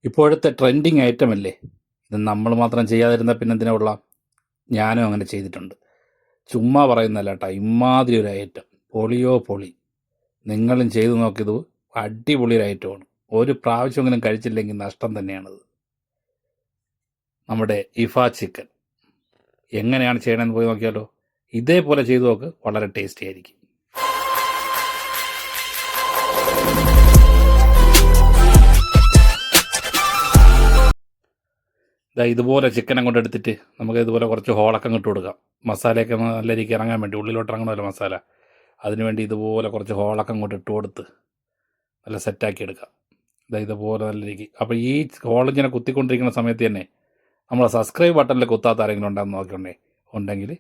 ഇപ്പോഴത്തെ ട്രെൻഡിങ് ഐറ്റമല്ലേ ഇത്. നമ്മൾ മാത്രം ചെയ്യാതിരുന്ന പിന്നെ എന്തിനാ ഉള്ള. ഞാനും അങ്ങനെ ചെയ്തിട്ടുണ്ട്. ചുമ്മാ പറയുന്നല്ല കേട്ടോ, ഇമാതിരി ഒരു ഐറ്റം പൊളിയോ പൊളി. നിങ്ങളും ചെയ്തു നോക്കിയത് അടിപൊളി ഒരു ഐറ്റമാണ്. ഒരു പ്രാവശ്യമെങ്കിലും കഴിച്ചില്ലെങ്കിൽ നഷ്ടം തന്നെയാണത്. നമ്മുടെ ഇഫ ചിക്കൻ എങ്ങനെയാണ് ചെയ്യണമെന്ന് പോയി നോക്കിയാലോ. ഇതേപോലെ ചെയ്തു നോക്ക്, വളരെ ടേസ്റ്റി ആയിരിക്കും. ഇതുപോലെ ചിക്കൻ അങ്ങോട്ട് എടുത്തിട്ട് നമുക്ക് ഇതുപോലെ കുറച്ച് ഹോളൊക്കെ ഇട്ട് കൊടുക്കാം. മസാലയൊക്കെ നല്ല രീതിക്ക് ഇറങ്ങാൻ വേണ്ടി, ഉള്ളിലോട്ട് ഇറങ്ങണമല്ലോ മസാല. അതിനുവേണ്ടി ഇതുപോലെ കുറച്ച് ഹോളൊക്കെ അങ്ങോട്ട് ഇട്ട് കൊടുത്ത് നല്ല സെറ്റാക്കി എടുക്കാം. ഇതുപോലെ നല്ല രീതിക്ക്. അപ്പോൾ ഈ ഹോളിങ്ങനെ കുത്തിക്കൊണ്ടിരിക്കുന്ന സമയത്ത് തന്നെ നമ്മൾ സബ്സ്ക്രൈബ് ബട്ടണിൽ കുത്താത്ത ആരെങ്കിലും ഉണ്ടെന്ന് ഉണ്ടെങ്കിൽ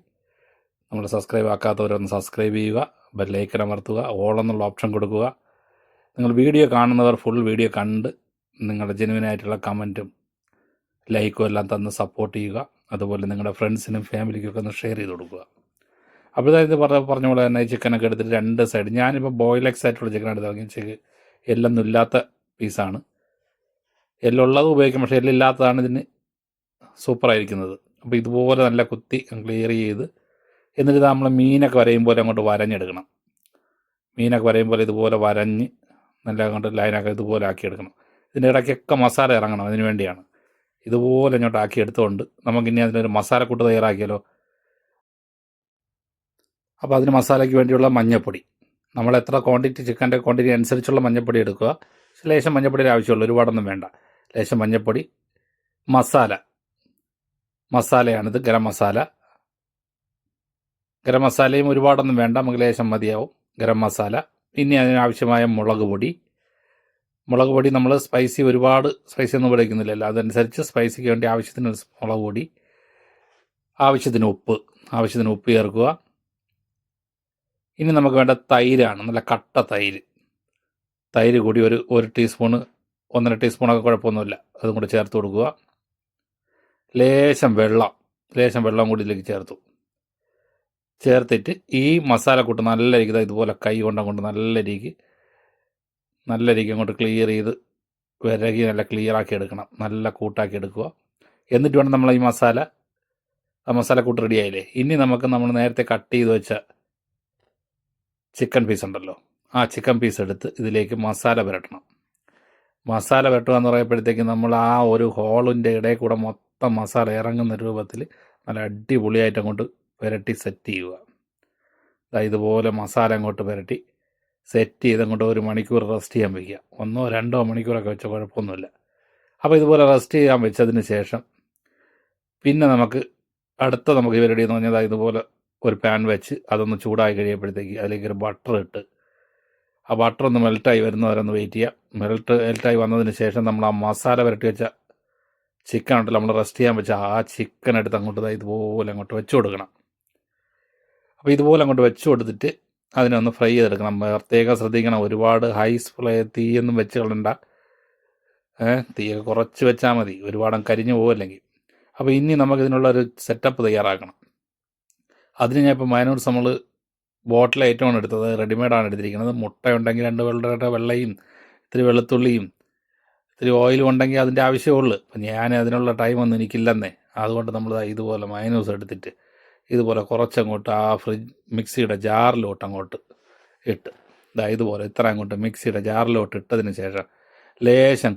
നമ്മൾ സബ്സ്ക്രൈബ് ആക്കാത്തവരൊന്ന് സബ്സ്ക്രൈബ് ചെയ്യുക, ബെല്ലൈക്കൻ അമർത്തുക, ഓൾ എന്നുള്ള ഓപ്ഷൻ കൊടുക്കുക. നിങ്ങൾ വീഡിയോ കാണുന്നവർ ഫുൾ വീഡിയോ കണ്ട് നിങ്ങളുടെ ജെനുവിനായിട്ടുള്ള കമൻറ്റും ലൈക്കും എല്ലാം തന്ന് സപ്പോർട്ട് ചെയ്യുക. അതുപോലെ നിങ്ങളുടെ ഫ്രണ്ട്സിനും ഫാമിലിക്കൊക്കെ ഒന്ന് ഷെയർ ചെയ്ത് കൊടുക്കുക. അപ്പോൾ പറഞ്ഞ പോലെ തന്നെ ചിക്കനൊക്കെ എടുത്തിട്ട് രണ്ട് സൈഡ്, ഞാനിപ്പോൾ ബോയിൽ എക്സ് ആയിട്ടുള്ള ചിക്കൻ എടുത്ത് എല്ലൊന്നും ഇല്ലാത്ത പീസാണ്. എല്ലുള്ളത് ഉപയോഗിക്കും, പക്ഷേ എല്ലില്ലാത്തതാണ് ഇതിന് സൂപ്പറായിരിക്കുന്നത്. അപ്പോൾ ഇതുപോലെ നല്ല കുത്തി ക്ലിയർ ചെയ്ത് എന്നിട്ട് നമ്മൾ മീനൊക്കെ വരയുമ്പോൾ അങ്ങോട്ട് വരഞ്ഞെടുക്കണം. മീനൊക്കെ വരയുമ്പോൾ ഇതുപോലെ വരഞ്ഞ് നല്ല അങ്ങോട്ട് ലൈനൊക്കെ ഇതുപോലെ ആക്കിയെടുക്കണം. ഇതിൻ്റെ ഇടയ്ക്കൊക്കെ മസാല ഇറങ്ങണം, അതിന് വേണ്ടിയാണ്. ഇതുപോലെ ഇങ്ങോട്ട് ആക്കി എടുത്തുകൊണ്ട് നമുക്കിനി അതിനൊരു മസാലക്കൂട്ട് തയ്യാറാക്കിയാലോ. അപ്പോൾ അതിന് മസാലയ്ക്ക് വേണ്ടിയുള്ള മഞ്ഞൾപ്പൊടി, നമ്മൾ എത്ര ക്വാണ്ടിറ്റി ചിക്കൻ്റെ ക്വാണ്ടിറ്റി അനുസരിച്ചുള്ള മഞ്ഞൾപ്പൊടി എടുക്കുക. ലേശം മഞ്ഞൾപ്പൊടിയുടെ ആവശ്യമുള്ളൂ, ഒരുപാടൊന്നും വേണ്ട. ലേശം മഞ്ഞൾപ്പൊടി. മസാലയാണിത്, ഗരം മസാല. ഗരം മസാലയും ഒരുപാടൊന്നും വേണ്ട, നമുക്ക് ലേശം മതിയാവും ഗരം മസാല. ഇനി അതിനാവശ്യമായ മുളക് പൊടി നമ്മൾ ഒരുപാട് സ്പൈസി ഒന്നും ഉപയോഗിക്കുന്നില്ലല്ലോ, അതനുസരിച്ച് സ്പൈസിക്ക് വേണ്ടി ആവശ്യത്തിന് മുളക് പൊടി, ആവശ്യത്തിന് ഉപ്പ് ചേർക്കുക. ഇനി നമുക്ക് വേണ്ട തൈരാണ്, നല്ല കട്ട തൈര് കൂടി ഒരു ടീസ്പൂണ് 1.5 ടീസ്പൂണൊക്കെ കുഴപ്പമൊന്നുമില്ല, അതും കൂടി ചേർത്ത് കൊടുക്കുക. ലേശം വെള്ളം കൂടി ഇതിലേക്ക് ചേർത്തിട്ട് ഈ മസാലക്കൂട്ട് നല്ല രീതിക്ക് ഇതുപോലെ കൈ കൊണ്ടങ്ങോട്ട് നല്ല രീതിക്ക് അങ്ങോട്ട് ക്ലിയർ ചെയ്ത് വിരകി നല്ല ക്ലിയറാക്കി എടുക്കണം, നല്ല കൂട്ടാക്കി എടുക്കുക. എന്നിട്ട് വേണം നമ്മൾ ഈ മസാലക്കൂട്ട് റെഡി ആയില്ലേ. ഇനി നമ്മൾ നേരത്തെ കട്ട് ചെയ്ത് വെച്ച ചിക്കൻ പീസ് ഉണ്ടല്ലോ, ആ ചിക്കൻ പീസ് എടുത്ത് ഇതിലേക്ക് മസാല പുരട്ടുക എന്ന് പറയുമ്പോഴത്തേക്ക് നമ്മൾ ആ ഒരു ഹോളിൻ്റെ ഇടയിൽ കൂടെ മൊത്തം മസാല ഇറങ്ങുന്ന രൂപത്തിൽ നല്ല അടിപൊളിയായിട്ട് അങ്ങോട്ട് പുരട്ടി സെറ്റ് ചെയ്യുക. ഇതുപോലെ മസാല അങ്ങോട്ട് പുരട്ടി സെറ്റ് ചെയ്ത് അങ്ങോട്ട് 1 മണിക്കൂർ റെസ്റ്റ് ചെയ്യാൻ വയ്ക്കുക. 1 or 2 മണിക്കൂറൊക്കെ വെച്ചാൽ കുഴപ്പമൊന്നുമില്ല. അപ്പോൾ ഇതുപോലെ റെസ്റ്റ് ചെയ്യാൻ വെച്ചതിന് ശേഷം പിന്നെ നമുക്ക് ഇവരുടെ എന്ന് പറഞ്ഞാൽ ഇതുപോലെ ഒരു പാൻ വെച്ച് അതൊന്ന് ചൂടായി കഴിയുമ്പോഴത്തേക്ക് അതിലേക്ക് ഒരു ബട്ടർ ഇട്ട് ആ ബട്ടർ ഒന്ന് മെൽറ്റായി വരുന്നവരൊന്ന് വെയിറ്റ് ചെയ്യുക. മെൽറ്റായി വന്നതിന് ശേഷം നമ്മൾ ആ മസാല പുരട്ടി വെച്ച ചിക്കൻ ഉണ്ടല്ലോ, നമ്മൾ റെസ്റ്റ് ചെയ്യാൻ വെച്ച ആ ചിക്കൻ എടുത്ത് അങ്ങോട്ട് ഇതുപോലെ അങ്ങോട്ട് വെച്ച് കൊടുക്കണം. അപ്പോൾ ഇതുപോലെ അങ്ങോട്ട് വെച്ച് കൊടുത്തിട്ട് അതിനൊന്ന് ഫ്രൈ ചെയ്തെടുക്കണം. പ്രത്യേകം ശ്രദ്ധിക്കണം, ഒരുപാട് തീയൊന്നും വെച്ച് കളണ്ട, തീയൊക്കെ കുറച്ച് വെച്ചാൽ മതി, ഒരുപാടും കരിഞ്ഞു പോകില്ലെങ്കിൽ. അപ്പോൾ ഇനി നമുക്കിതിനുള്ളൊരു സെറ്റപ്പ് തയ്യാറാക്കണം. അതിന് ഞാൻ ഇപ്പോൾ മൈനൂർസ് നമ്മൾ ബോട്ടിൽ ഐറ്റമാണ് എടുത്തത്, റെഡിമെയ്ഡാണ് എടുത്തിരിക്കുന്നത്. മുട്ട ഉണ്ടെങ്കിൽ 2 വെള്ളയുടെ വെള്ളയും ഇത്തിരി വെളുത്തുള്ളിയും ഇത്തിരി ഓയിലും ഉണ്ടെങ്കിൽ അതിൻ്റെ ആവശ്യമുള്ളൂ. അപ്പം ഞാൻ അതിനുള്ള ടൈമൊന്നും എനിക്കില്ലെന്നേ, അതുകൊണ്ട് നമ്മൾ ഇതുപോലെ മൈനൂസ് എടുത്തിട്ട് ഇതുപോലെ കുറച്ചങ്ങോട്ട് ആ മിക്സിയുടെ ജാറിലോട്ട് അങ്ങോട്ട് ഇട്ട് ഇതുപോലെ ഇത്ര അങ്ങോട്ട് മിക്സിയുടെ ജാറിലോട്ട് ഇട്ടതിന് ശേഷം ലേശം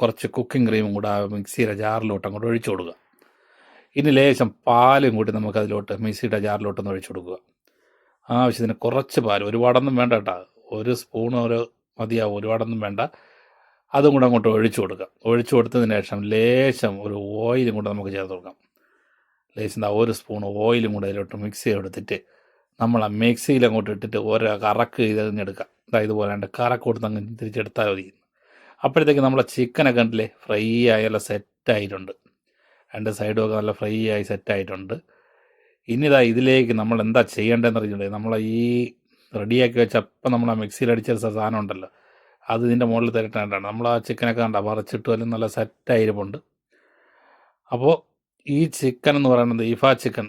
കുറച്ച് കുക്കിംഗ് ക്രീമും കൂടെ ആ മിക്സിയുടെ ജാറിലോട്ട് അങ്ങോട്ട് ഒഴിച്ചു കൊടുക്കുക. ഇനി ലേശം പാലും കൂടി നമുക്കതിലോട്ട് മിക്സിയുടെ ജാറിലോട്ടൊന്ന് ഒഴിച്ചു കൊടുക്കുക. ആവശ്യത്തിന് കുറച്ച് പാൽ, ഒരുപാടൊന്നും വേണ്ട കേട്ടോ, 1 സ്പൂൺ മതിയാവും, ഒരുപാടൊന്നും വേണ്ട. അതും കൂടെ അങ്ങോട്ട് ഒഴിച്ചു കൊടുത്തതിന് ശേഷം ലേശം ഒരു ഓയിലും കൂടെ നമുക്ക് ചേർത്ത് കൊടുക്കാം. ലേശം 1 സ്പൂൺ ഓയിലും കൂടെ അതിലോട്ട് മിക്സ് ചെയ്തെടുത്തിട്ട് നമ്മൾ ആ മിക്സിയിൽ അങ്ങോട്ട് ഇട്ടിട്ട് കറക്ക് ചെയ്തെടുക്കാം. ഇതുപോലെ കറക്ക് കൊടുത്ത് അങ്ങ് തിരിച്ചെടുത്താൽ മതി. അപ്പോഴത്തേക്ക് നമ്മളെ ചിക്കനൊക്കെ കണ്ടില്ലേ, ഫ്രൈ ആയെല്ലാം സെറ്റായിട്ടുണ്ട്. 2 സൈഡും ഒക്കെ നല്ല ഫ്രൈ ആയി സെറ്റായിട്ടുണ്ട്. ഇനി ഇതിലേക്ക് നമ്മൾ എന്താ ചെയ്യേണ്ടതെന്ന് അറിഞ്ഞിട്ടുണ്ടെങ്കിൽ നമ്മൾ ഈ റെഡിയാക്കി വെച്ചപ്പം നമ്മൾ ആ മിക്സിയിൽ അടിച്ച സാധനം ഉണ്ടല്ലോ, അത് ഇതിൻ്റെ മുകളിൽ തരട്ടാണ്. നമ്മൾ ആ ചിക്കനൊക്കെ പറിച്ചിട്ട് വല്ല നല്ല സെറ്റായിരിപ്പുണ്ട്. അപ്പോൾ ഈ ചിക്കൻ എന്ന് പറയുന്നത് ഇഫ ചിക്കൻ,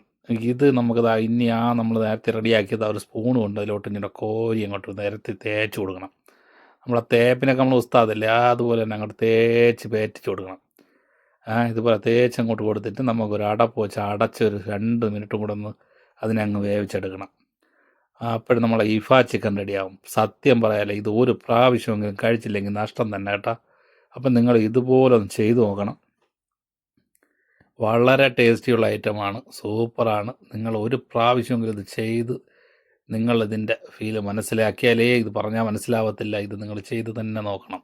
ഇത് നമുക്ക് ഇനി നമ്മൾ നേരത്തെ റെഡിയാക്കിയത് 1 സ്പൂൺ കൊണ്ട് അതിലോട്ട് ഇങ്ങനെ കോരി അങ്ങോട്ട് നേരത്തെ തേച്ച് കൊടുക്കണം. നമ്മളെ തേപ്പിനൊക്കെ നമ്മൾ ഉസ്താദില്ലേ അതുപോലെ തന്നെ അങ്ങോട്ട് തേച്ച് പേറ്റിച്ച് കൊടുക്കണം. ഇതുപോലെ തേച്ച് അങ്ങോട്ട് കൊടുത്തിട്ട് നമുക്കൊരു അടപ്പ് വെച്ച് അടച്ചൊരു 2 മിനിറ്റും കൂടെ ഒന്ന് അതിനെ അങ്ങ് വേവിച്ചെടുക്കണം. അപ്പോഴും നമ്മളെ ഇഫ ചിക്കൻ റെഡിയാവും. സത്യം പറയാലോ, ഇത് ഒരു പ്രാവശ്യമെങ്കിലും കഴിച്ചില്ലെങ്കിൽ നഷ്ടം തന്നെ കേട്ടോ. അപ്പം നിങ്ങൾ ഇതുപോലെ ഒന്ന് ചെയ്തു നോക്കണം. വളരെ ടേസ്റ്റിയുള്ള ഐറ്റമാണ്, സൂപ്പറാണ്. നിങ്ങൾ ഒരു പ്രാവശ്യമെങ്കിലും ഇത് ചെയ്ത് നിങ്ങളിതിൻ്റെ ഫീല് മനസ്സിലാക്കിയാലേ ഇത് പറഞ്ഞാൽ മനസ്സിലാവത്തില്ല. ഇത് നിങ്ങൾ ചെയ്ത് തന്നെ നോക്കണം.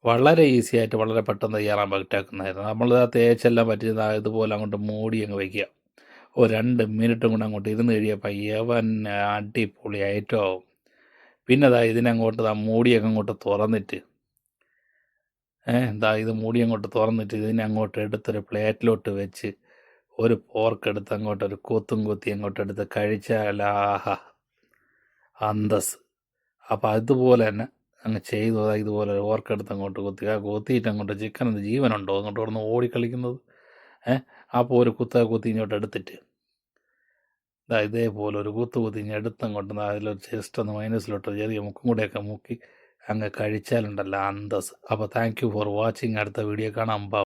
വളരെ ഈസി ആയിട്ട് വളരെ പെട്ടെന്ന് തയ്യാറാൻ പറ്റാക്കുന്നതായിരുന്നു. നമ്മൾ ആ തേച്ചെല്ലാം പറ്റി ഇതുപോലെ അങ്ങോട്ട് മൂടി അങ്ങ് വയ്ക്കുക. ഒരു 2 മിനിറ്റും കൊണ്ട് അങ്ങോട്ട് ഇരുന്ന് കഴിയപ്പോൾ യവൻ അടിപൊളി ഐറ്റമാവും. പിന്നെ ഇതിനങ്ങോട്ട് മൂടിയൊക്കെ അങ്ങോട്ട് തുറന്നിട്ട് ഇത് മൂടി അങ്ങോട്ട് തുറന്നിട്ട് ഇതിനെ അങ്ങോട്ട് എടുത്തൊരു പ്ലേറ്റിലോട്ട് വെച്ച് ഒരു പോർക്ക് എടുത്ത് അങ്ങോട്ട് ഒരു കൊത്തും കൊത്തി അങ്ങോട്ട് എടുത്ത് കഴിച്ചാൽ ആഹാ അന്തസ്. അപ്പോൾ അതുപോലെ തന്നെ അങ്ങ് ചെയ്തു. ഇതുപോലെ ഒരു ഓർക്കെടുത്ത് അങ്ങോട്ട് കൊത്തിയിട്ട് അങ്ങോട്ട് ചിക്കൻ ജീവനുണ്ടോ അങ്ങോട്ട് കിടന്ന് ഓടിക്കളിക്കുന്നത്. അപ്പോൾ ഒരു കുത്തി ഇങ്ങോട്ട് എടുത്തിട്ട് ഇതേപോലെ ഒരു കുത്തി ഇനി എടുത്തങ്ങോട്ട് അതിലൊരു ജസ്റ്റ് ഒന്ന് മൈനസിലോട്ട് ചെറിയ മുക്കും കൂടെയൊക്കെ മുക്കി അങ്ങ് കഴിച്ചാലുണ്ടല്ലോ അന്തസ്. അപ്പോൾ താങ്ക് യു ഫോർ വാച്ചിങ്. അടുത്ത വീഡിയോ കാണാം.